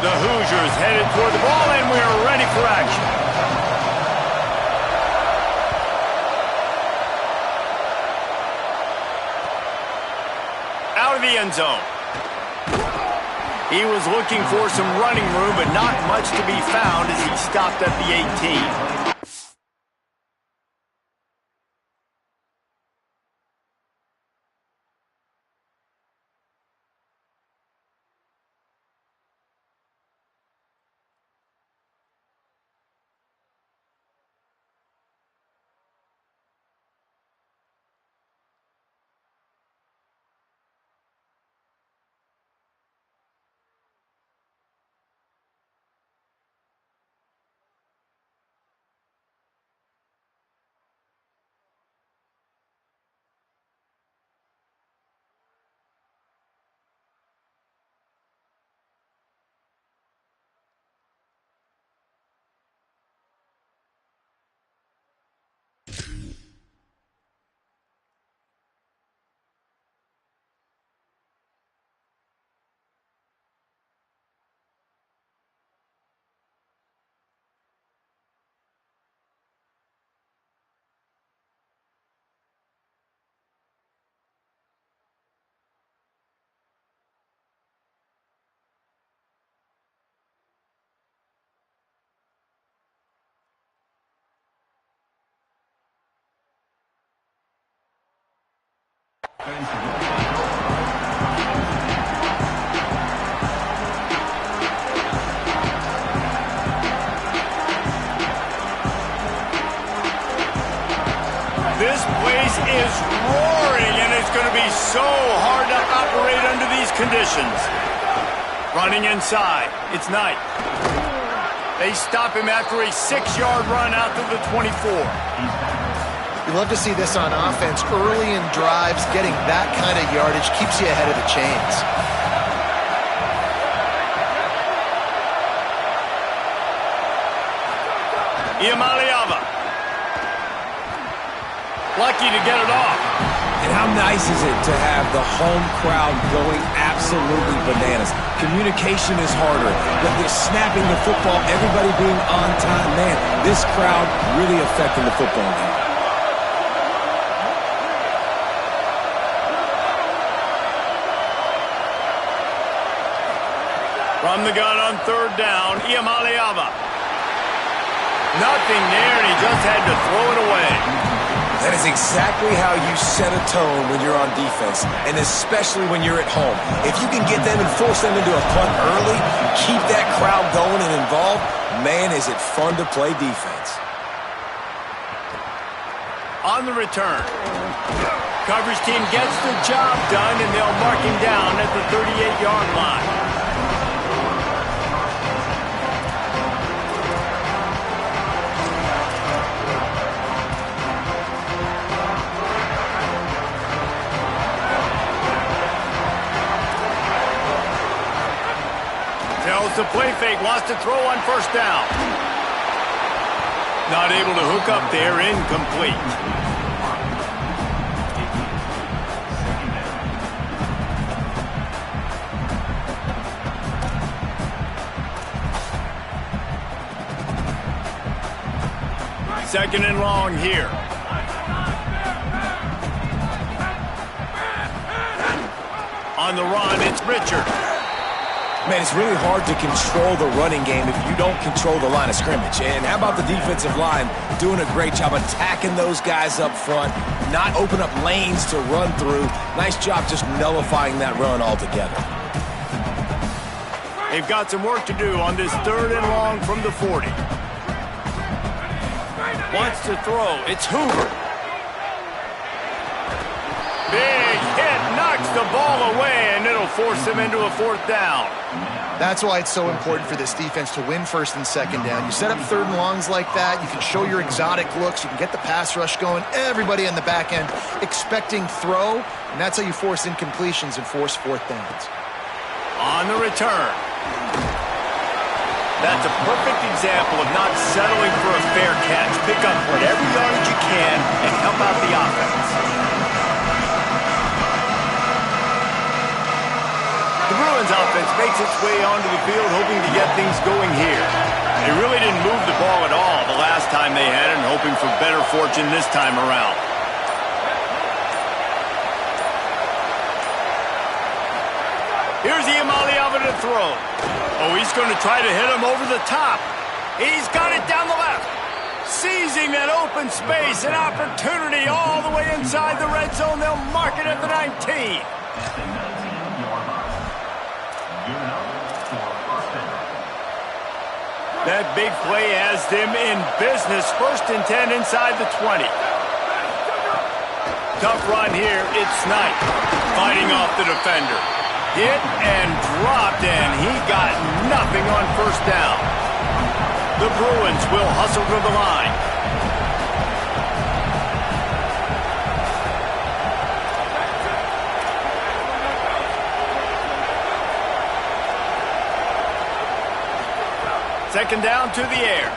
The Hoosiers headed toward the ball, and we are ready for action. Out of the end zone. He was looking for some running room, but not much to be found as he stopped at the 18. This place is roaring, and it's going to be so hard to operate under these conditions. Running inside. It's Knight. They stop him after a 6-yard run out to the 24. You love to see this on offense. Early in drives, getting that kind of yardage keeps you ahead of the chains. Iamaleava. Lucky to get it off. And how nice is it to have the home crowd going absolutely bananas? Communication is harder. They're snapping the football, everybody being on time. Man, this crowd really affecting the football game. From the gun on third down, Iamaleava. Nothing there, and he just had to throw it away. That is exactly how you set a tone when you're on defense, and especially when you're at home. If you can get them and force them into a punt early, keep that crowd going and involved, man, is it fun to play defense. On the return, coverage team gets the job done, and they'll mark him down at the 38-yard line. Tells the play fake, wants to throw on first down. Not able to hook up there, incomplete. Second and long here. On the run, it's Richard. Man, it's really hard to control the running game if you don't control the line of scrimmage. And how about the defensive line doing a great job attacking those guys up front, not open up lanes to run through. Nice job just nullifying that run altogether. They've got some work to do on this third and long from the 40. Wants to throw. It's Hoover. Big hit, knocks the ball away, and it'll force him into a fourth down. That's why it's so important for this defense to win first and second down. You set up third and longs like that, you can show your exotic looks, you can get the pass rush going, everybody on the back end expecting throw, and that's how you force incompletions and force fourth downs. On the return. That's a perfect example of not settling for a fair catch. Pick up whatever yardage you can and help out the offense. The Bruins offense makes its way onto the field, hoping to get things going here. They really didn't move the ball at all the last time they had it, and hoping for better fortune this time around. Here's Ncaa to throw. Oh, he's going to try to hit him over the top. He's got it down the left. Seizing that open space, an opportunity all the way inside the red zone. They'll mark it at the 19. That big play has them in business. 1st and 10 inside the 20. Tough run here. It's Knight fighting off the defender. Hit and dropped, and he got nothing on 1st down. The Bruins will hustle to the line. Second down to the air.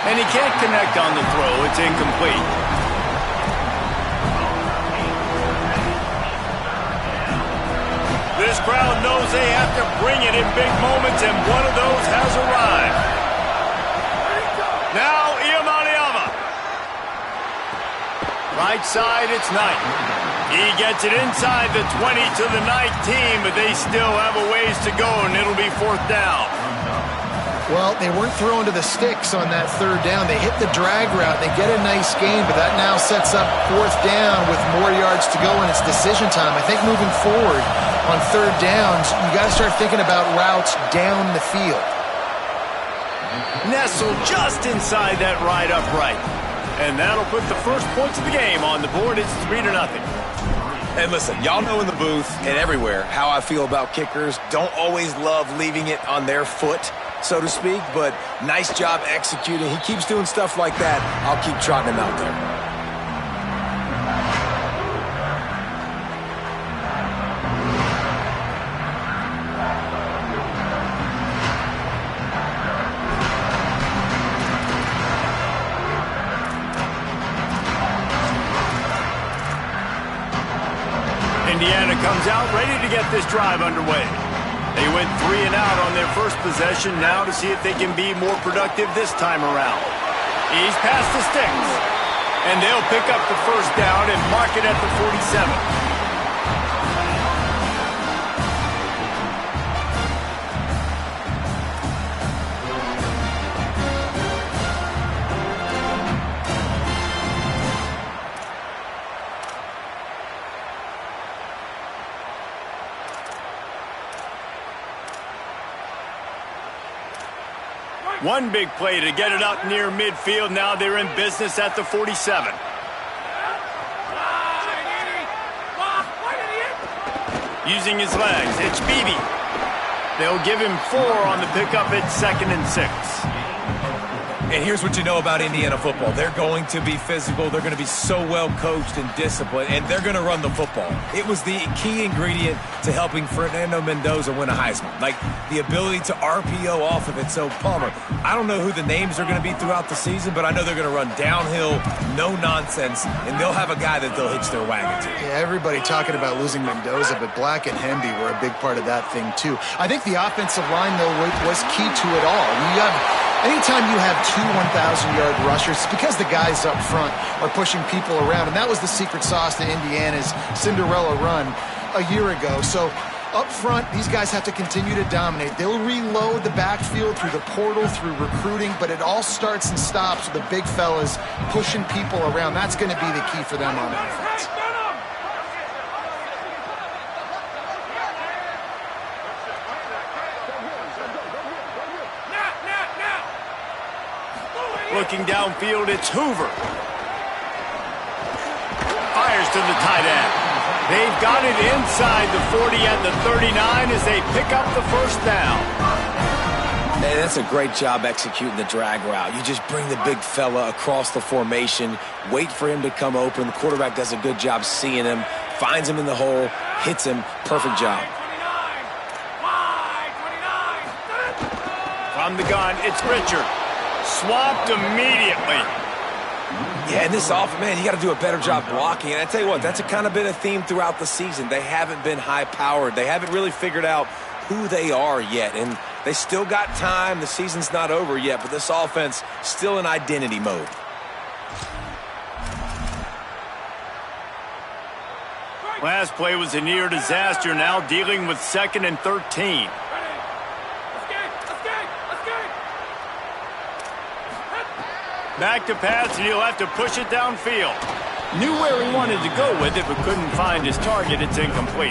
And he can't connect on the throw. It's incomplete. This crowd knows they have to bring it in big moments, and one of those has arrived. Now, Ncaa. Right side, it's Knight. He gets it inside the 20 to the 19, but they still have a ways to go, and it'll be 4th down. Well, they weren't throwing to the sticks on that 3rd down. They hit the drag route. They get a nice gain, but that now sets up 4th down with more yards to go, and it's decision time. I think moving forward on 3rd downs, you got to start thinking about routes down the field. Nestled just inside that right upright. And that'll put the first points of the game on the board. It's 3-0. And listen, y'all know in the booth and everywhere how I feel about kickers. Don't always love leaving it on their foot, so to speak, but nice job executing. He keeps doing stuff like that. I'll keep trotting him out there. Indiana comes out ready to get this drive underway. They went 3 and out on their first possession, now to see if they can be more productive this time around. He's past the sticks, and they'll pick up the 1st down and mark it at the 47. One big play to get it up near midfield. Now they're in business at the 47. Using his legs, it's Beebe. They'll give him 4 on the pickup at 2nd and 6. And here's what you know about Indiana football. They're going to be physical. They're going to be so well coached and disciplined, and they're going to run the football. It was the key ingredient to helping Fernando Mendoza win a Heisman. Like the ability to RPO off of it. So, Palmer, I don't know who the names are going to be throughout the season, but I know they're going to run downhill, no nonsense, and they'll have a guy that they'll hitch their wagon to. Yeah, everybody talking about losing Mendoza, but Black and Hemby were a big part of that thing, too. I think the offensive line, though, was key to it all. Anytime you have 2 1,000-yard rushers, it's because the guys up front are pushing people around, and that was the secret sauce to Indiana's Cinderella run a year ago. So up front, these guys have to continue to dominate. They'll reload the backfield through the portal, through recruiting, but it all starts and stops with the big fellas pushing people around. That's going to be the key for them on offense. Looking downfield, it's Hoover. Fires to the tight end. They've got it inside the 40 at the 39 as they pick up the 1st down. Hey, that's a great job executing the drag route. You just bring the big fella across the formation, wait for him to come open. The quarterback does a good job seeing him, finds him in the hole, hits him. Perfect job. From the gun, it's Richard. Swamped immediately. Yeah, and this offense, man, you got to do a better job blocking. And I tell you what, that's kind of been a theme throughout the season. They haven't been high-powered. They haven't really figured out who they are yet. And they still got time. The season's not over yet, but this offense still in identity mode. Last play was a near disaster, now dealing with 2nd and 13. Back to pass, and he'll have to push it downfield. Knew where he wanted to go with it, but couldn't find his target. It's incomplete.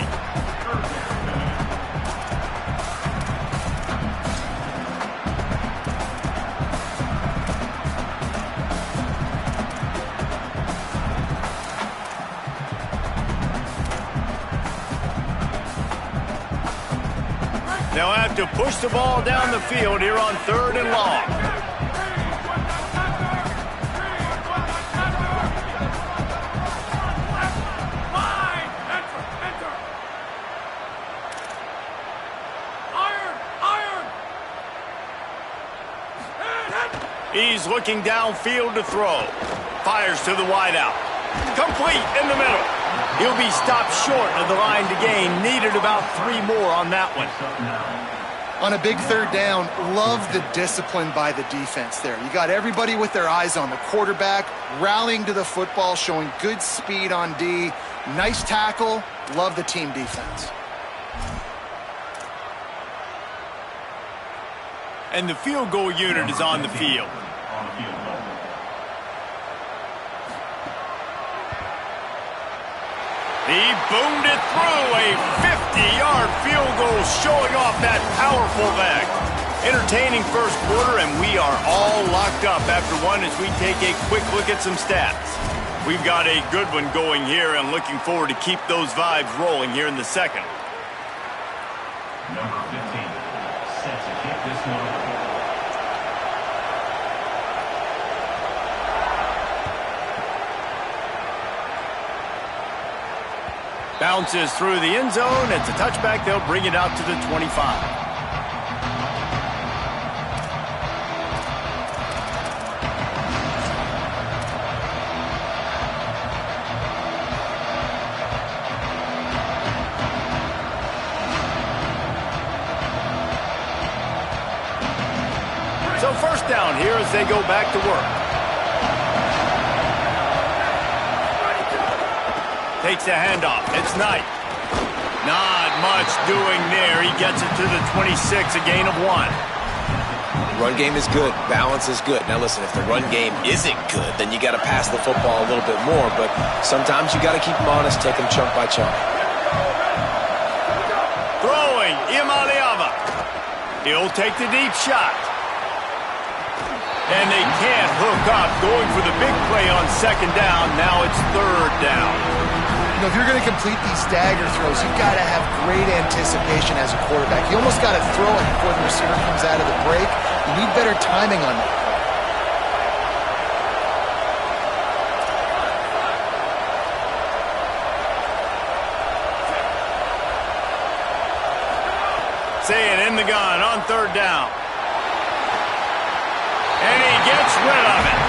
They'll have to push the ball down the field here on 3rd and long. He's looking downfield to throw. Fires to the wideout. Complete in the middle. He'll be stopped short of the line to gain. Needed about 3 more on that one. On a big 3rd down, love the discipline by the defense there. You got everybody with their eyes on the quarterback, rallying to the football, showing good speed on D. Nice tackle. Love the team defense. And the field goal unit is on the field. He boomed it through, a 50-yard field goal showing off that powerful leg. Entertaining first quarter, and we are all locked up after one as we take a quick look at some stats. We've got a good one going here and looking forward to keep those vibes rolling here in the second. Number 15, set to kick this one. Bounces through the end zone. It's a touchback. They'll bring it out to the 25. So first down here as they go back to work. Takes a handoff. It's Knight. Not much doing there. He gets it to the 26, a gain of 1. Run game is good. Balance is good. Now listen, if the run game isn't good, then you got to pass the football a little bit more. But sometimes you got to keep them honest, take them chunk by chunk. Throwing, Imaliava. He'll take the deep shot. And they can't hook up. Going for the big play on 2nd down. Now it's 3rd down. If you're going to complete these stagger throws, you've got to have great anticipation as a quarterback. You almost got to throw it before the receiver comes out of the break. You need better timing on that. Saying in the gun on 3rd down. And he gets rid of it.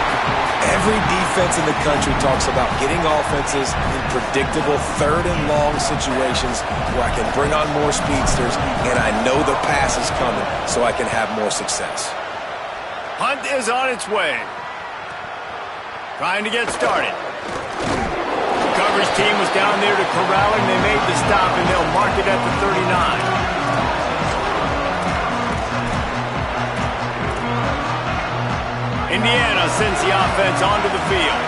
Every defense in the country talks about getting offenses in predictable 3rd and long situations where I can bring on more speedsters and I know the pass is coming so I can have more success. Hunt is on its way. Trying to get started. The coverage team was down there to corral him. They made the stop and they'll mark it at the 39. Indiana sends the offense onto the field.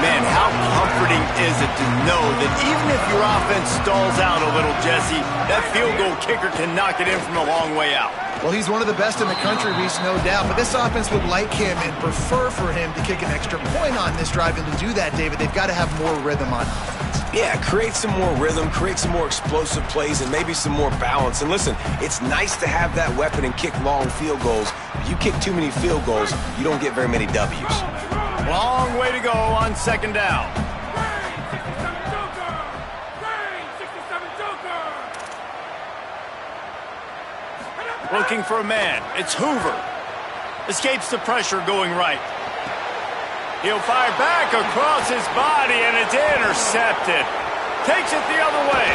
Man, how comforting is it to know that even if your offense stalls out a little, Jesse, that field goal kicker can knock it in from a long way out. Well, he's one of the best in the country, Reese, no doubt. But this offense would like him and prefer for him to kick an extra point on this drive. And to do that, David, they've got to have more rhythm on offense. Yeah, create some more rhythm, create some more explosive plays, and maybe some more balance. And listen, it's nice to have that weapon and kick long field goals. If you kick too many field goals, you don't get very many W's. Long way to go on 2nd down. Looking for a man. It's Hoover. Escapes the pressure going right. He'll fire back across his body, and it's intercepted. Takes it the other way.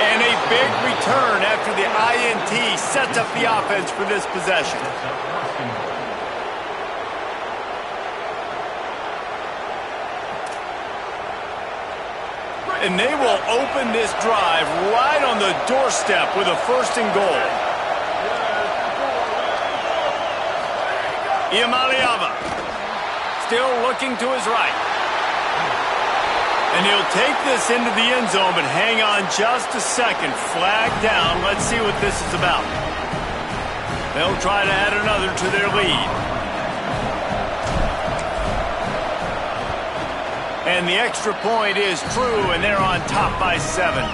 And a big return after the INT sets up the offense for this possession. And they will open this drive right on the doorstep with a 1st and goal. Iamaleava still looking to his right. And he'll take this into the end zone, but hang on just a second. Flag down. Let's see what this is about. They'll try to add another to their lead. And the extra point is true, and they're on top by 7.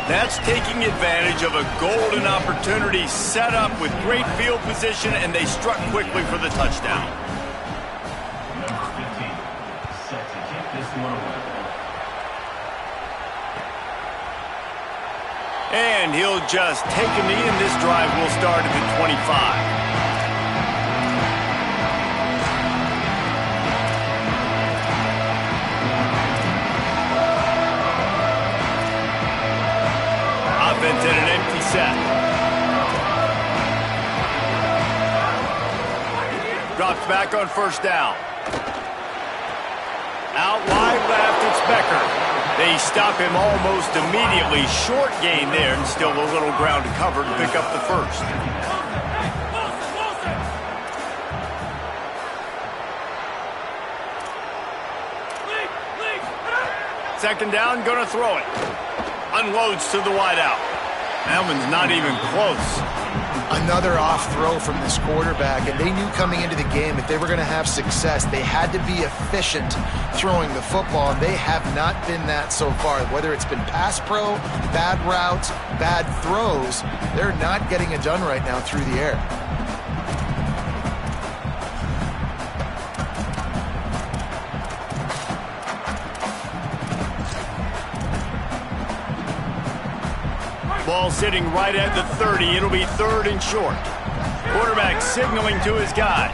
That's taking advantage of a golden opportunity set up with great field position, and they struck quickly for the touchdown. Number 15, set to kick this one away. And he'll just take a knee, and this drive will start at the 25. Offense in an empty set. Drops back on 1st down. Out wide left, it's Becker. They stop him almost immediately. Short gain there, and still a little ground to cover to pick up the 1st. Second down, gonna throw it. Unloads to the wideout. That one's not even close. Another off throw from this quarterback, and they knew coming into the game if they were going to have success, they had to be efficient throwing the football, and they have not been that so far. Whether it's been pass pro, bad routes, bad throws, they're not getting it done right now through the air. Ball sitting right at the 30. It'll be 3rd and short. Quarterback signaling to his guy.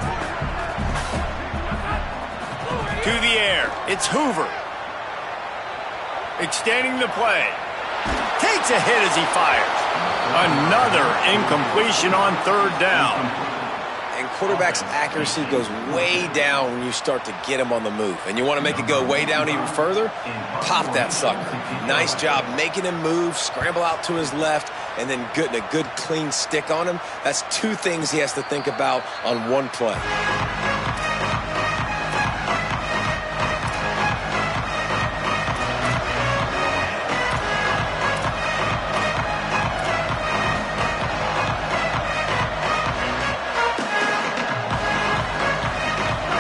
To the air. It's Hoover. Extending the play. Takes a hit as he fires. Another incompletion on 3rd down. And quarterback's accuracy goes way down when you start to get him on the move. And you want to make it go way down even further? Pop that sucker. Nice job making him move, scramble out to his left, and then getting a good clean stick on him. That's 2 things he has to think about on one play.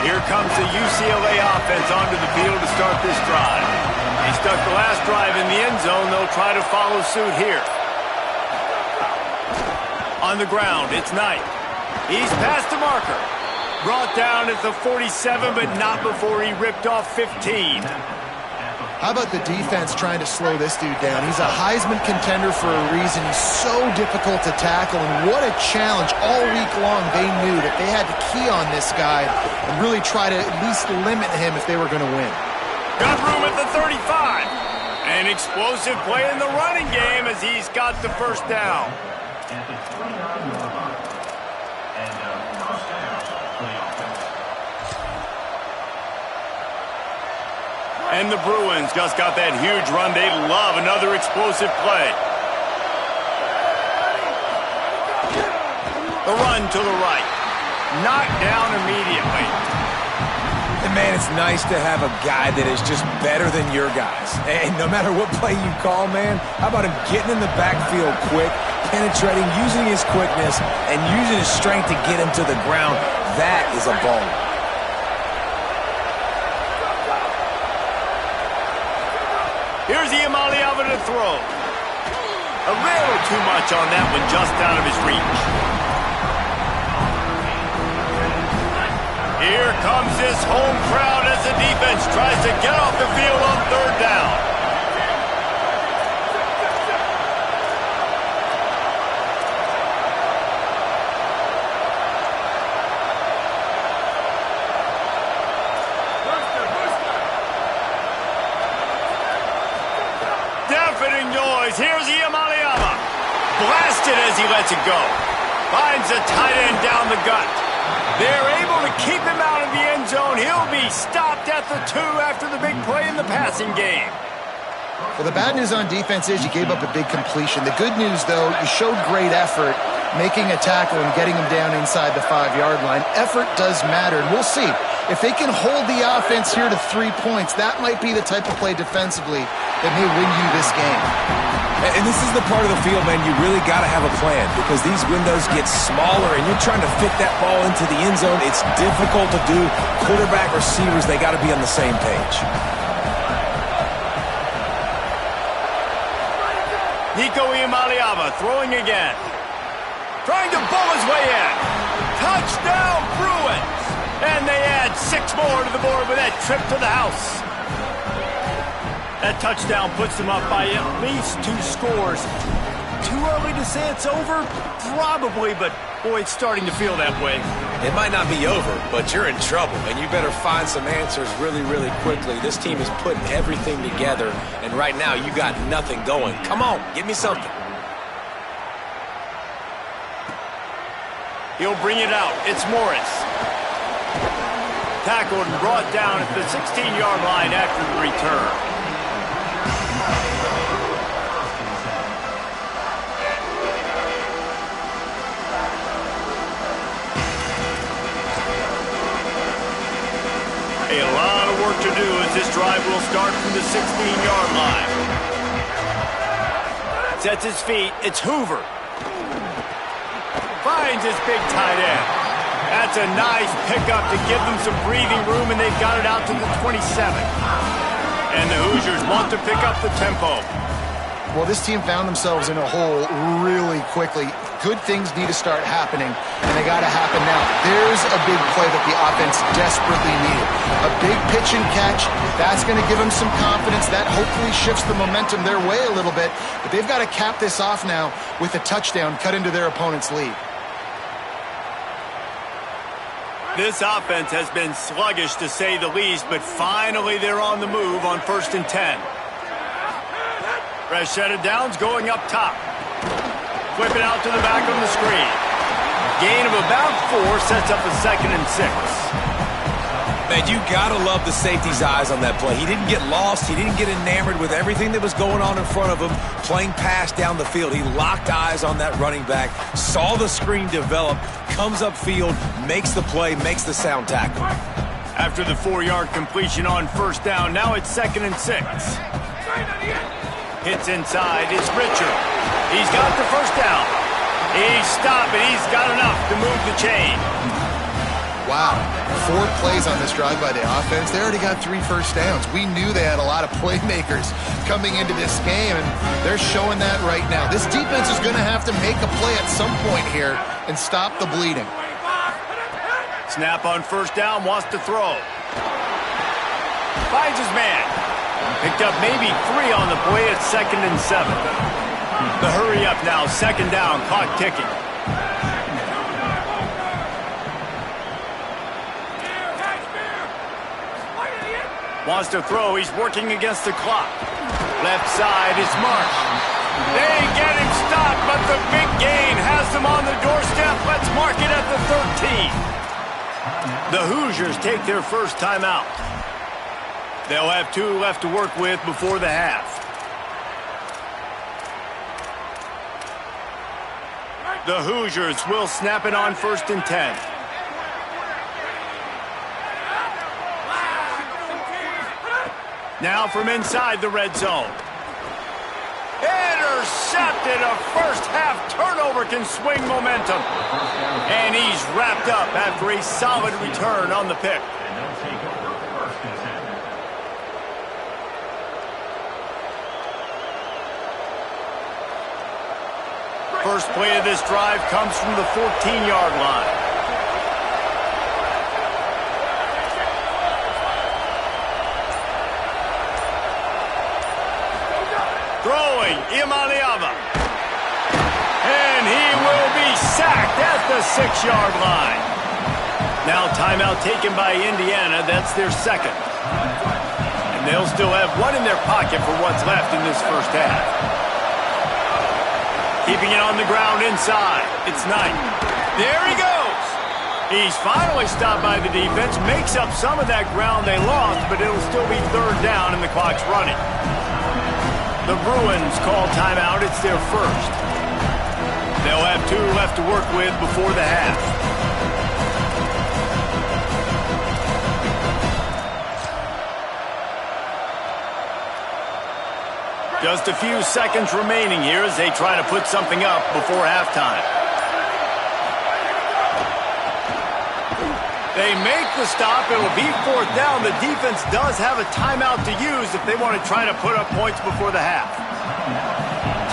Here comes the UCLA offense onto the field to start this drive. They stuck the last drive in the end zone. They'll try to follow suit here. On the ground, it's Knight. He's past the marker. Brought down at the 47, but not before he ripped off 15. How about the defense trying to slow this dude down? He's a Heisman contender for a reason. He's so difficult to tackle, and what a challenge. All week long, they knew that they had to key on this guy and really try to at least limit him if they were going to win. Got room at the 35. An explosive play in the running game as he's got the 1st down. At the 29-yard line. And first down for the offense. And the Bruins just got that huge run. They love another explosive play. The run to the right. Knocked down immediately. And, man, it's nice to have a guy that is just better than your guys. And no matter what play you call, man, how about him getting in the backfield quick, penetrating, using his quickness, and using his strength to get him to the ground. That is a ball. Here's Iamaleava to throw. A little too much on that one, just out of his reach. Here comes this home crowd as the defense tries to get off the field on 3rd down. missed it as he lets it go. Finds the tight end down the gut. They're able to keep him out of the end zone. He'll be stopped at the 2 after the big play in the passing game. Well, the bad news on defense is you gave up a big completion. The good news, though, you showed great effort making a tackle and getting him down inside the 5-yard line. Effort does matter, and we'll see. If they can hold the offense here to 3 points, that might be the type of play defensively that may win you this game. And this is the part of the field, man, you really got to have a plan because these windows get smaller and you're trying to fit that ball into the end zone. It's difficult to do. Quarterback, receivers, they got to be on the same page. Ncaa throwing again. Trying to bull his way in. Touchdown, Bruins! And they add 6 more to the board with that trip to the house. That touchdown puts them up by at least 2 scores. Too early to say it's over? Probably, but boy, it's starting to feel that way. It might not be over, but you're in trouble, and you better find some answers really, really quickly. This team is putting everything together, and right now you got nothing going. Come on, give me something. He'll bring it out. It's Morris. Tackled and brought down at the 16-yard line after the return. A lot of work to do as this drive will start from the 16-yard line. Sets his feet. It's Hoover. Finds his big tight end. That's a nice pickup to give them some breathing room, and they've got it out to the 27. And the Hoosiers want to pick up the tempo. Well, this team found themselves in a hole really quickly. Good things need to start happening, and they got to happen now. There's a big play that the offense desperately needed. A big pitch and catch. That's going to give them some confidence. That hopefully shifts the momentum their way a little bit. But they've got to cap this off now with a touchdown cut into their opponent's lead. This offense has been sluggish, to say the least, but finally they're on the move on 1st and 10. Fresh set of downs going up top. Flip it out to the back on the screen. Gain of about 4 sets up a 2nd and 6. Man, you gotta love the safety's eyes on that play. He didn't get lost. He didn't get enamored with everything that was going on in front of him, playing pass down the field. He locked eyes on that running back, saw the screen develop, comes upfield, makes the play, makes the sound tackle. After the 4-yard completion on 1st down, now it's 2nd and 6. Hits inside. It's Richard. He's got the 1st down. He's stopped, and he's got enough to move the chain. Wow. 4 plays on this drive by the offense. They already got 3 first downs. We knew they had a lot of playmakers coming into this game, and they're showing that right now. This defense is going to have to make a play at some point here and stop the bleeding. Snap on 1st down, wants to throw. Finds his man. Picked up maybe 3 on the play at 2nd and 7. The hurry up now, 2nd down, clock ticking. Wants to throw, he's working against the clock. Left side is Marsh. They get him stopped, but the big gain has them on the doorstep. Let's mark it at the 13. The Hoosiers take their first timeout. They'll have 2 left to work with before the half. The Hoosiers will snap it on 1st and 10. Now from inside the red zone. Intercepted. A first-half turnover can swing momentum. And he's wrapped up after a solid return on the pick. First play of this drive comes from the 14-yard line. Throwing, Ncaa. And he will be sacked at the 6-yard line. Now timeout taken by Indiana. That's their 2nd. And they'll still have 1 in their pocket for what's left in this first half. Keeping it on the ground inside. It's Knight. There he goes. He's finally stopped by the defense, makes up some of that ground they lost, but it'll still be third down and the clock's running. The Bruins call timeout. It's their first. They'll have 2 left to work with before the half. Just a few seconds remaining here as they try to put something up before halftime. They make the stop. It'll be fourth down. The defense does have a timeout to use if they want to try to put up points before the half.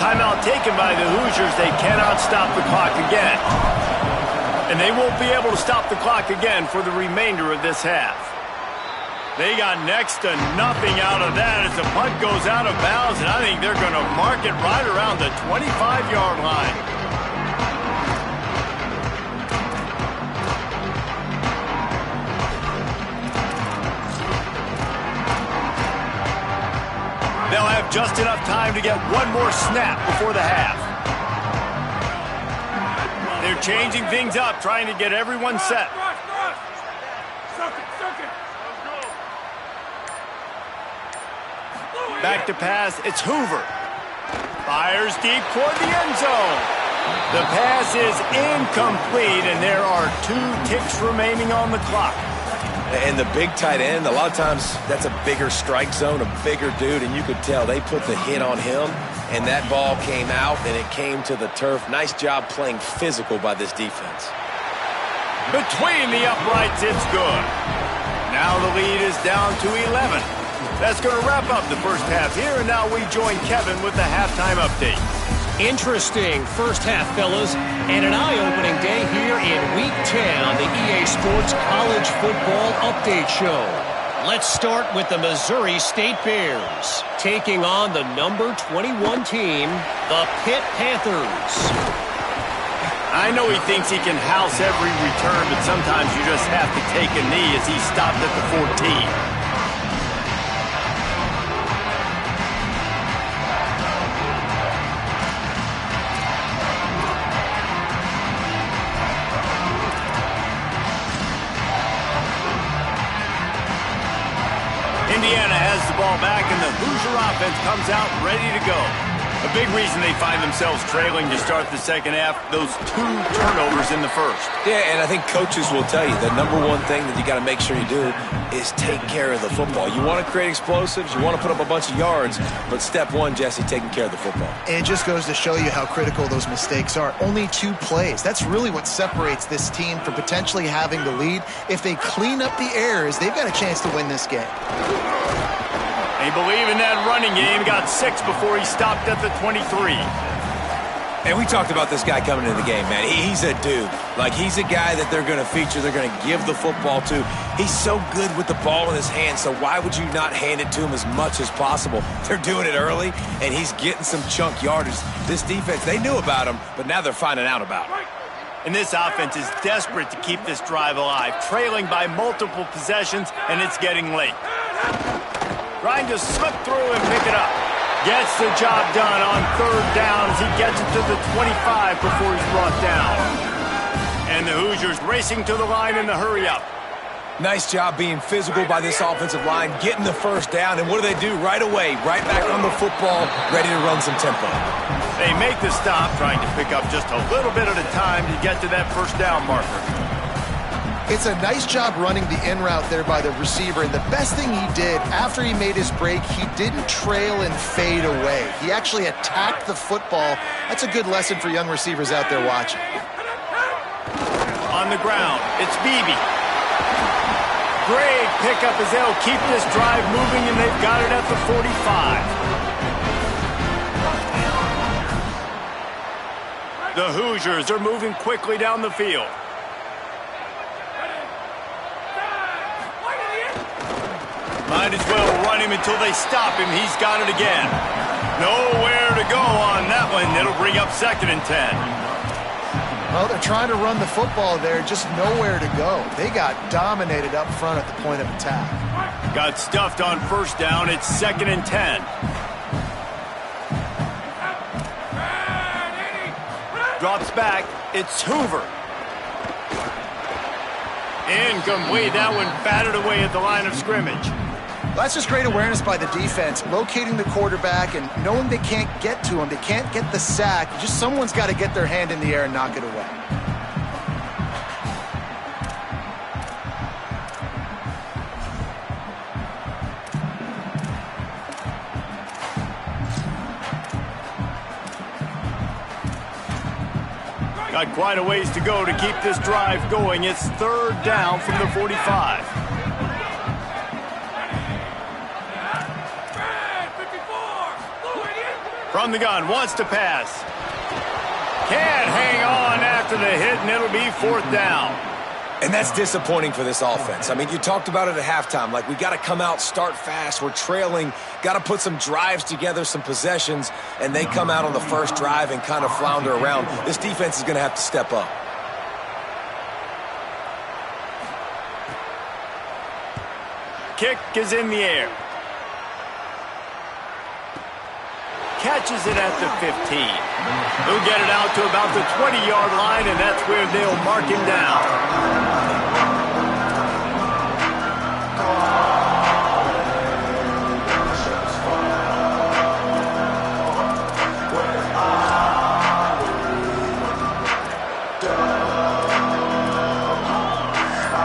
Timeout taken by the Hoosiers. They cannot stop the clock again. And they won't be able to stop the clock again for the remainder of this half. They got next to nothing out of that as the punt goes out of bounds, and I think they're going to mark it right around the 25-yard line. They'll have just enough time to get one more snap before the half. They're changing things up, trying to get everyone set. Back to pass, it's Hoover. Fires deep toward the end zone. The pass is incomplete, and there are 2 ticks remaining on the clock. And the big tight end, a lot of times that's a bigger strike zone, a bigger dude, and you could tell they put the hit on him, and that ball came out, and it came to the turf. Nice job playing physical by this defense. Between the uprights, it's good. Now the lead is down to 11. That's going to wrap up the first half here, and now we join Kevin with the halftime update. Interesting first half, fellas, and an eye-opening day here in Week 10 on the EA Sports College Football Update Show. Let's start with the Missouri State Bears, taking on the number 21 team, the Pitt Panthers. I know he thinks he can house every return, but sometimes you just have to take a knee as he stopped at the 14. Indiana has the ball back, and the Hoosier offense comes out ready to go. A big reason they find themselves trailing to start the second half, those 2 turnovers in the first. Yeah, and I think coaches will tell you the number one thing that you got to make sure you do is take care of the football. You want to create explosives, you want to put up a bunch of yards, but step 1, Jesse, taking care of the football. It just goes to show you how critical those mistakes are. Only 2 plays. That's really what separates this team from potentially having the lead. If they clean up the errors, they've got a chance to win this game. They believe in that running game. Got 6 before he stopped at the 23. And we talked about this guy coming into the game, man. He's a dude. Like, he's a guy that they're going to feature, they're going to give the football to. He's so good with the ball in his hands, so why would you not hand it to him as much as possible? They're doing it early, and he's getting some chunk yardage. This defense, they knew about him, but now they're finding out about him. And this offense is desperate to keep this drive alive, trailing by multiple possessions, and it's getting late. Trying to slip through and pick it up. Gets the job done on third down as he gets it to the 25 before he's brought down. And the Hoosiers racing to the line in the hurry-up. Nice job being physical by this offensive line, getting the first down, and what do? Right away, right back on the football, ready to run some tempo. They make the stop, trying to pick up just a little bit at a time to get to that first down marker. It's a nice job running the in route there by the receiver, and the best thing he did after he made his break, he didn't trail and fade away. He actually attacked the football. That's a good lesson for young receivers out there watching. On the ground, it's Beebe. Great pickup as they'll keep this drive moving, and they've got it at the 45. The Hoosiers are moving quickly down the field. Might as well run him until they stop him. He's got it again. Nowhere to go on that one. It'll bring up 2nd and 10. Well, they're trying to run the football there, just nowhere to go. They got dominated up front at the point of attack. Got stuffed on first down. It's 2nd and 10. Drops back. It's Hoover. Incomplete. That one batted away at the line of scrimmage. That's just great awareness by the defense, locating the quarterback and knowing they can't get to him. They can't get the sack. Just someone's got to get their hand in the air and knock it away. Got quite a ways to go to keep this drive going. It's third down from the 45. From the gun, wants to pass. Can't hang on after the hit, and it'll be fourth down. And that's disappointing for this offense. I mean, you talked about it at halftime. Like, we got to come out, start fast. We're trailing. Got to put some drives together, some possessions, and they come out on the first drive and kind of flounder around. This defense is going to have to step up. Kick is in the air. Catches it at the 15. He'll get it out to about the 20-yard line, and that's where they'll mark him down.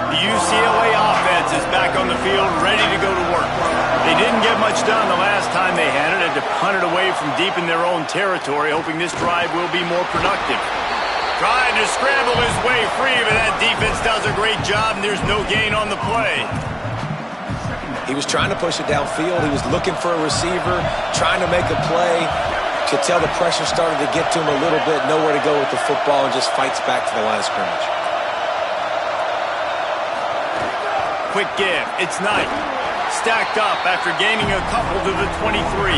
The UCLA offense is back on the field, ready to go to work. They didn't get much done the last time they had it. Had to punt it away from deep in their own territory, hoping this drive will be more productive. Trying to scramble his way free, but that defense does a great job, and there's no gain on the play. He was trying to push it downfield. He was looking for a receiver, trying to make a play. Could tell the pressure started to get to him a little bit, nowhere to go with the football, and just fights back to the line of scrimmage. Quick give. It's Knight. Stacked up after gaining a couple to the 23.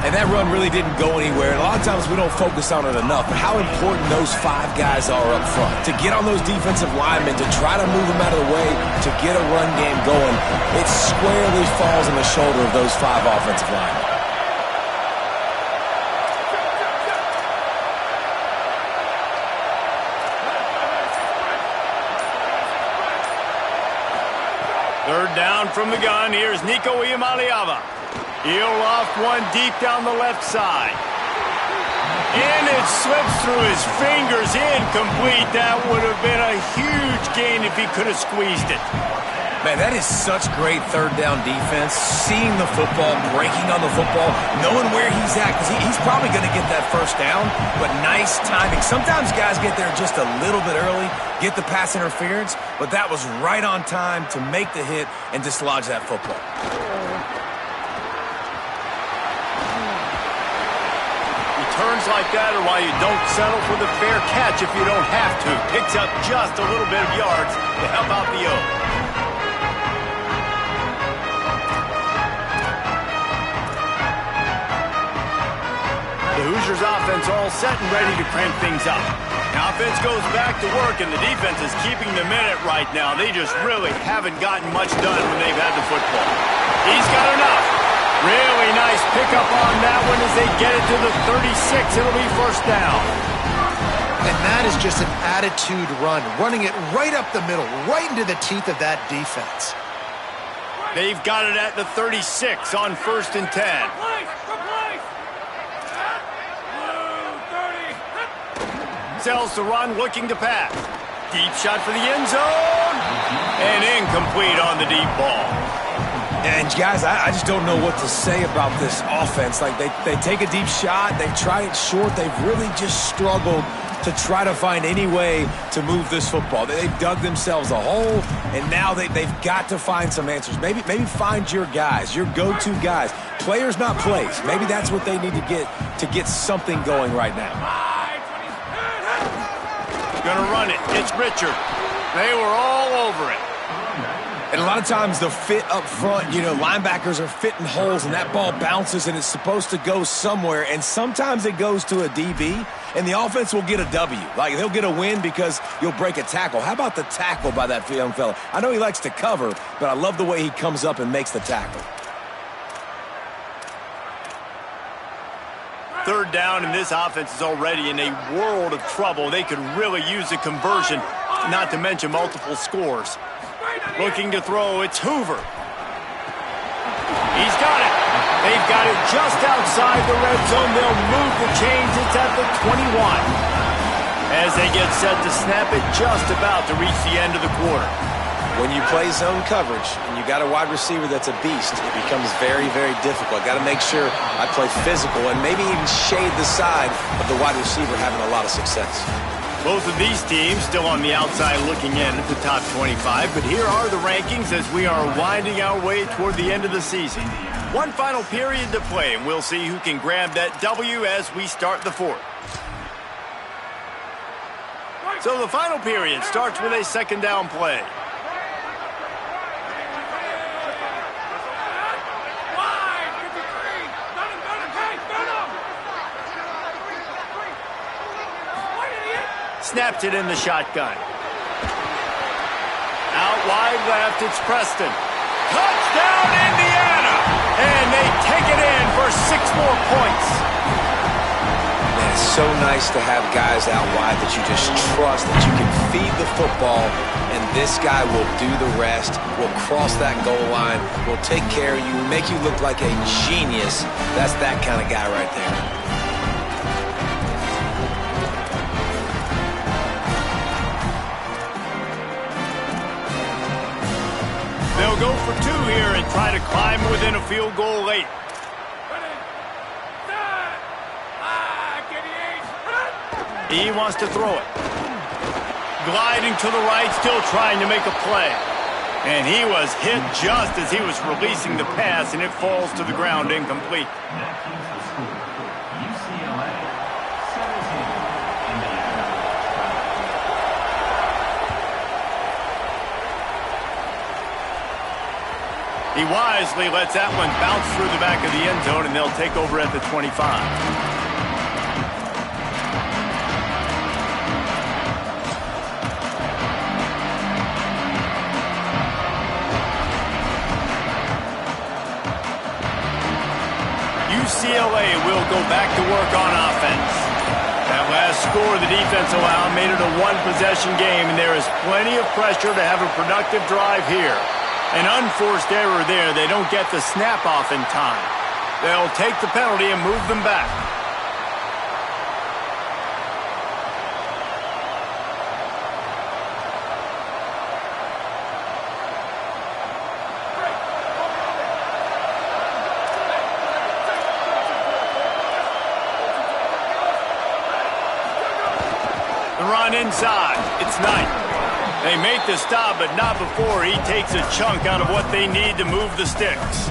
And that run really didn't go anywhere. And a lot of times we don't focus on it enough, but how important those five guys are up front. To get on those defensive linemen, to try to move them out of the way, to get a run game going, it squarely falls on the shoulder of those five offensive linemen. Third down from the gun. Here's Nico Iamaleava. He'll loft one deep down the left side. And it slips through his fingers. Incomplete. That would have been a huge gain if he could have squeezed it. Man, that is such great third down defense. Seeing the football, breaking on the football, knowing where he's at, because he's probably going to get that first down, but nice timing. Sometimes guys get there just a little bit early, get the pass interference, but that was right on time to make the hit and dislodge that football. Returns like that are why you don't settle for the fair catch if you don't have to. Picks up just a little bit of yards to help out the O. The Hoosiers offense all set and ready to crank things up. The offense goes back to work, and the defense is keeping them in it right now. They just really haven't gotten much done when they've had the football. He's got enough. Really nice pickup on that one as they get it to the 36. It'll be first down. And that is just an attitude run, running it right up the middle, right into the teeth of that defense. They've got it at the 36 on 1st and 10. Sells the run, looking to pass. Deep shot for the end zone. And incomplete on the deep ball. And guys, I just don't know what to say about this offense. Like, they take a deep shot, they try it short, they've really just struggled to try to find any way to move this football. They've dug themselves a hole, and now they've got to find some answers. Maybe find your guys, your go-to guys. Players, not plays. Maybe that's what they need to get something going right now. Gonna run it. It's Richard. They were all over it. And a lot of times the fit up front, you know, linebackers are fitting holes and that ball bounces and it's supposed to go somewhere. And sometimes it goes to a DB and the offense will get a W. Like, they'll get a win because you'll break a tackle. How about the tackle by that young fella? I know he likes to cover, but I love the way he comes up and makes the tackle. third down, and this offense is already in a world of trouble. They could really use a conversion, not to mention multiple scores. Looking to throw, it's Hoover. He's got it. They've got it just outside the red zone. They'll move the chains. It's at the 21. As they get set to snap it, just about to reach the end of the quarter. When you play zone coverage and you got a wide receiver that's a beast, it becomes very, very difficult. Got to make sure I play physical and maybe even shade the side of the wide receiver having a lot of success. Both of these teams still on the outside looking in at the top 25, but here are the rankings as we are winding our way toward the end of the season. One final period to play, and we'll see who can grab that W as we start the fourth. So the final period starts with a second down play. Snaps it in the shotgun. Out wide left, it's Preston. Touchdown, Indiana! And they take it in for 6 more points. Man, it's so nice to have guys out wide that you just trust, that you can feed the football, and this guy will do the rest, will cross that goal line, will take care of you, make you look like a genius. That's that kind of guy right there. They'll go for 2 here and try to climb within a field goal late. He wants to throw it. Gliding to the right, still trying to make a play. And he was hit just as he was releasing the pass, and it falls to the ground incomplete. He wisely lets that one bounce through the back of the end zone, and they'll take over at the 25. UCLA will go back to work on offense. That last score the defense allowed made it a one-possession game, and there is plenty of pressure to have a productive drive here. An unforced error there. They don't get the snap off in time. They'll take the penalty and move them back. The run inside. It's Knight. They make the stop, but not before he takes a chunk out of what they need to move the sticks.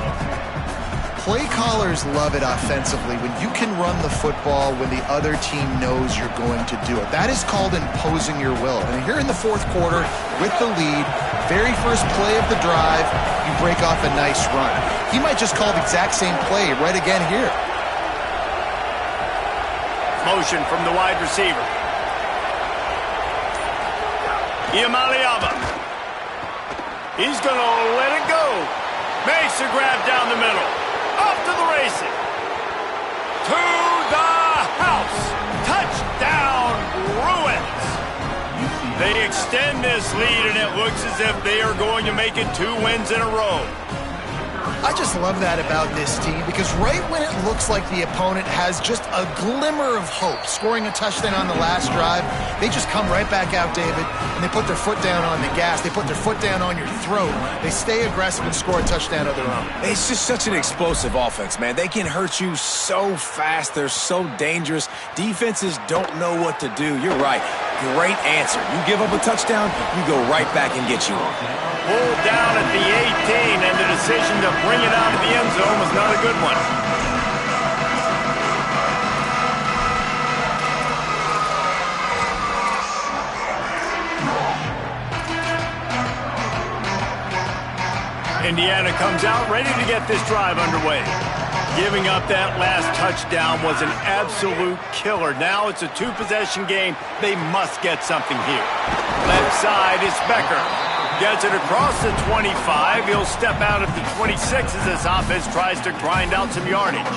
Play callers love it offensively when you can run the football when the other team knows you're going to do it. That is called imposing your will. And here in the fourth quarter, with the lead, very first play of the drive, you break off a nice run. He might just call the exact same play right again here. Motion from the wide receiver. Iamaleava. He's going to let it go. Makes a grab down the middle. Off to the races. To the house. Touchdown, Bruins. They extend this lead, and it looks as if they are going to make it 2 wins in a row. I just love that about this team because right when it looks like the opponent has just a glimmer of hope, scoring a touchdown on the last drive, they just come right back out, David, and they put their foot down on the gas. They put their foot down on your throat. They stay aggressive and score a touchdown of their own. It's just such an explosive offense, man. They can hurt you so fast. They're so dangerous. Defenses don't know what to do. You're right. Great answer. You give up a touchdown, you go right back and get you one. Pulled down at the 18, and the decision to bring it out of the end zone was not a good one. Indiana comes out ready to get this drive underway. Giving up that last touchdown was an absolute killer. Now it's a 2-possession game. They must get something here. Left side is Becker. Gets it across the 25. He'll step out at the 26 as this offense tries to grind out some yardage.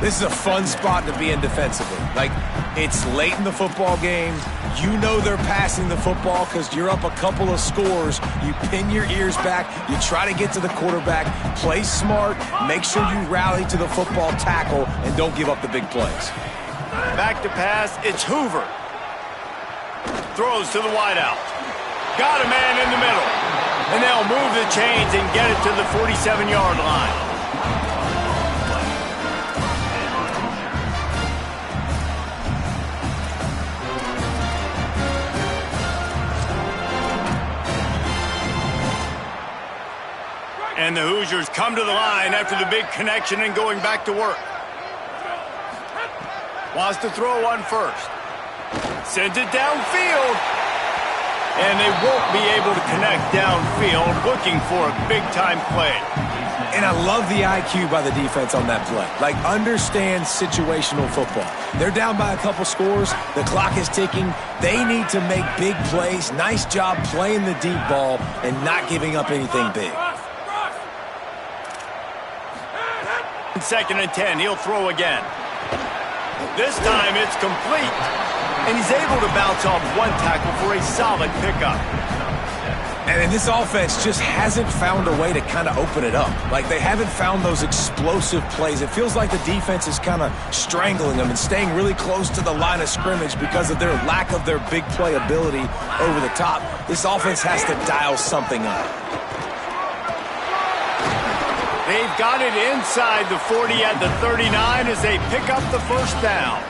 This is a fun spot to be in defensively. Like, it's late in the football game. You know they're passing the football because you're up a couple of scores. You pin your ears back. You try to get to the quarterback. Play smart. Make sure you rally to the football tackle and don't give up the big plays. Back to pass. It's Hoover. Throws to the wideout. Got a man in the middle. And they'll move the chains and get it to the 47-yard line. And the Hoosiers come to the line after the big connection and going back to work. Wants to throw on first. Sends it downfield. And they won't be able to connect downfield, looking for a big-time play. And I love the IQ by the defense on that play. Like, understand situational football. They're down by a couple scores. The clock is ticking. They need to make big plays. Nice job playing the deep ball and not giving up anything big. 2nd and 10, he'll throw again. This time it's complete. And he's able to bounce off one tackle for a solid pickup. And this offense just hasn't found a way to kind of open it up. Like, they haven't found those explosive plays. It feels like the defense is kind of strangling them and staying really close to the line of scrimmage because of their lack of their big play ability over the top. This offense has to dial something up. They've got it inside the 40 at the 39 as they pick up the first down.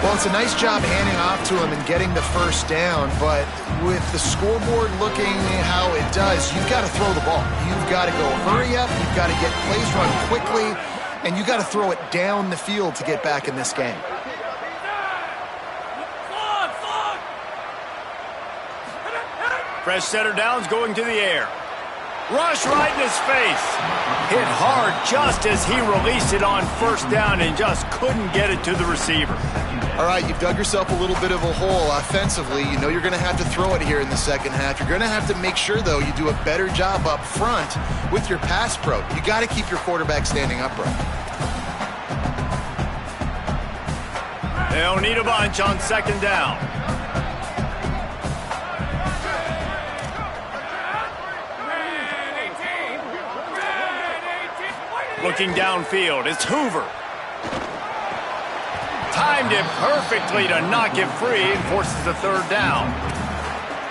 Well, it's a nice job handing off to him and getting the first down, but with the scoreboard looking how it does, you've got to throw the ball. You've got to go hurry up, you've got to get plays run quickly, and you've got to throw it down the field to get back in this game. Fresh setter downs going to the air. Rush right in his face. Hit hard just as he released it on first down and just couldn't get it to the receiver. All right, you've dug yourself a little bit of a hole offensively. You know you're going to have to throw it here in the second half. You're going to have to make sure, though, you do a better job up front with your pass pro. You got to keep your quarterback standing upright. They'll need a bunch on 2nd down. Looking downfield, it's Hoover. Timed it perfectly to knock it free and forces the 3rd down.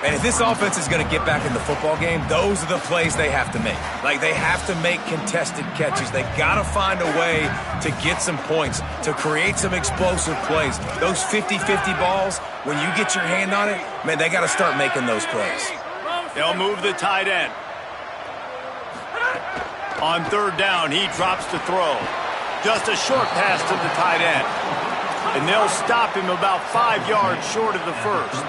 And if this offense is going to get back in the football game, those are the plays they have to make. Like, they have to make contested catches. They got to find a way to get some points, to create some explosive plays. Those 50-50 balls, when you get your hand on it, man, they got to start making those plays. They'll move the tight end. On 3rd down, he drops to throw. Just a short pass to the tight end. And they'll stop him about 5 yards short of the first.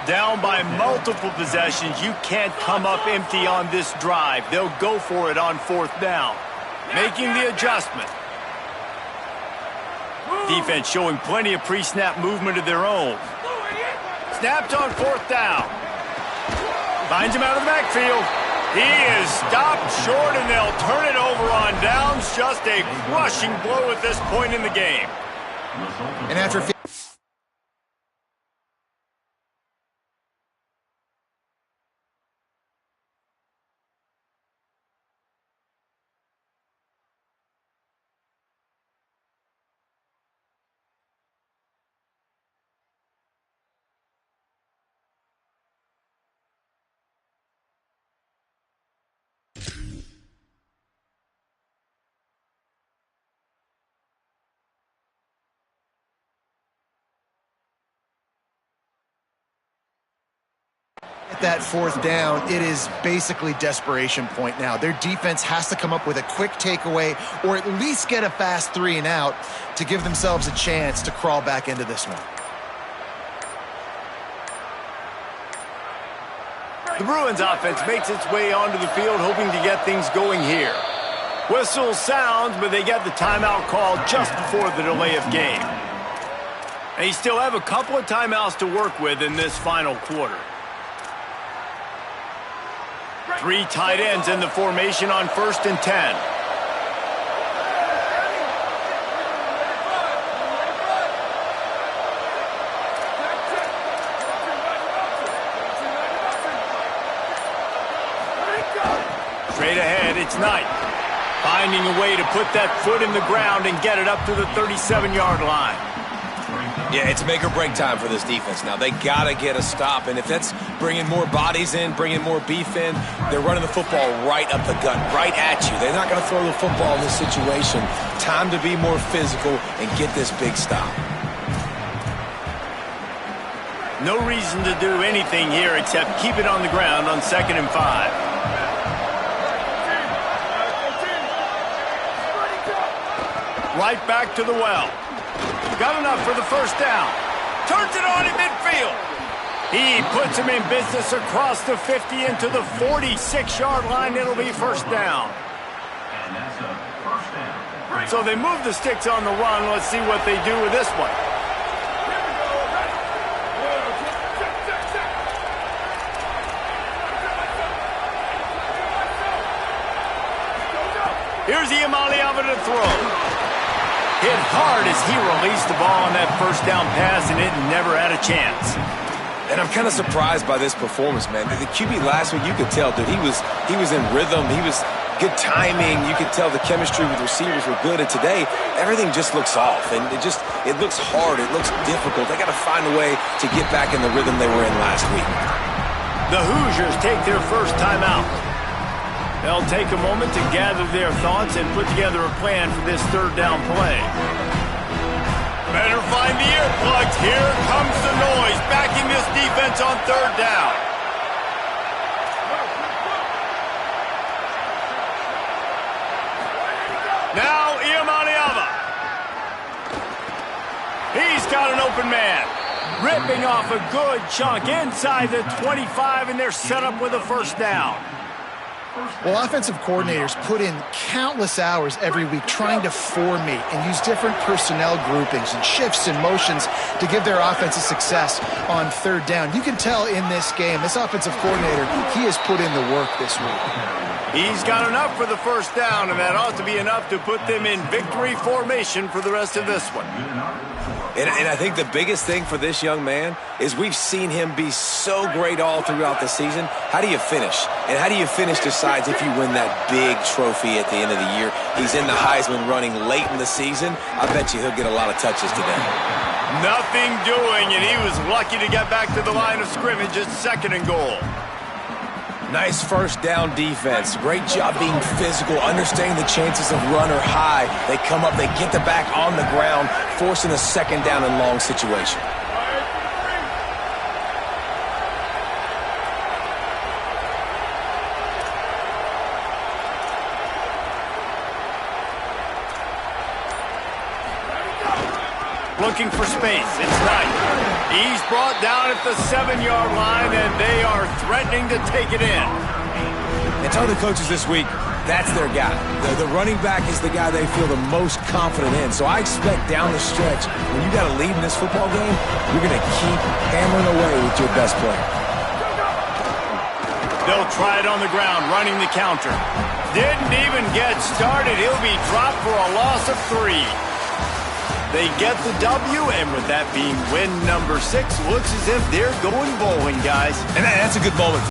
Down by multiple possessions, you can't come up empty on this drive. They'll go for it on 4th down. Making the adjustment. Defense showing plenty of pre-snap movement of their own. Snapped on 4th down. Finds him out of the backfield. He is stopped short, and they'll turn it over on downs. Just a crushing blow at this point in the game. And after that 4th down, it is basically desperation point now. Their defense has to come up with a quick takeaway or at least get a fast 3 and out to give themselves a chance to crawl back into this one. The Bruins offense makes its way onto the field hoping to get things going here. Whistle sounds, but they get the timeout called just before the delay of game. They still have a couple of timeouts to work with in this final quarter. 3 tight ends in the formation on 1st and 10. Straight ahead, it's Knight. Finding a way to put that foot in the ground and get it up to the 37-yard line. Yeah, it's make or break time for this defense now. They got to get a stop, and if that's bringing more bodies in, bringing more beef in, they're running the football right up the gut, right at you. They're not going to throw the football in this situation. Time to be more physical and get this big stop. No reason to do anything here except keep it on the ground on 2nd and 5. Right back to the well. Got enough for the first down. Turns it on in midfield. He puts him in business across the 50 into the 46-yard line. It'll be first down. And that's a first down. So they move the sticks on the run. Let's see what they do with this one. Here's Ncaa to throw. Hit hard as he released the ball on that first down pass, and it never had a chance. And I'm kind of surprised by this performance, man. The QB last week, you could tell, dude, he was in rhythm. He was good timing. You could tell the chemistry with receivers were good. And today, everything just looks off. And it looks hard. It looks difficult. They got to find a way to get back in the rhythm they were in last week. The Hoosiers take their first time out. They'll take a moment to gather their thoughts and put together a plan for this third down play. Better find the earplugs. Here comes the noise, backing this defense on third down. Now Ncaa. He's got an open man. Ripping off a good chunk inside the 25, and they're set up with a first down. Well, offensive coordinators put in countless hours every week trying to formate and use different personnel groupings and shifts and motions to give their offense a success on third down. You can tell in this game, this offensive coordinator, he has put in the work this week. He's got enough for the first down, and that ought to be enough to put them in victory formation for the rest of this one. And I think the biggest thing for this young man is we've seen him be so great all throughout the season. How do you finish? And how do you finish decides if you win that big trophy at the end of the year. He's in the Heisman running late in the season. I bet you he'll get a lot of touches today. Nothing doing, and he was lucky to get back to the line of scrimmage at 2nd and goal. Nice first down defense. Great job being physical, understanding the chances of run are high. They come up, they get the back on the ground, forcing a second down and long situation. Looking for space. It's Knight. He's brought down at the 7-yard line, and they are threatening to take it in. And tell the coaches this week, that's their guy. The running back is the guy they feel the most confident in. So I expect down the stretch, when you got a lead in this football game, you're going to keep hammering away with your best player. They'll try it on the ground, running the counter. Didn't even get started. He'll be dropped for a loss of 3. They get the W, and with that being win number 6, looks as if they're going bowling, guys. And that's a good moment.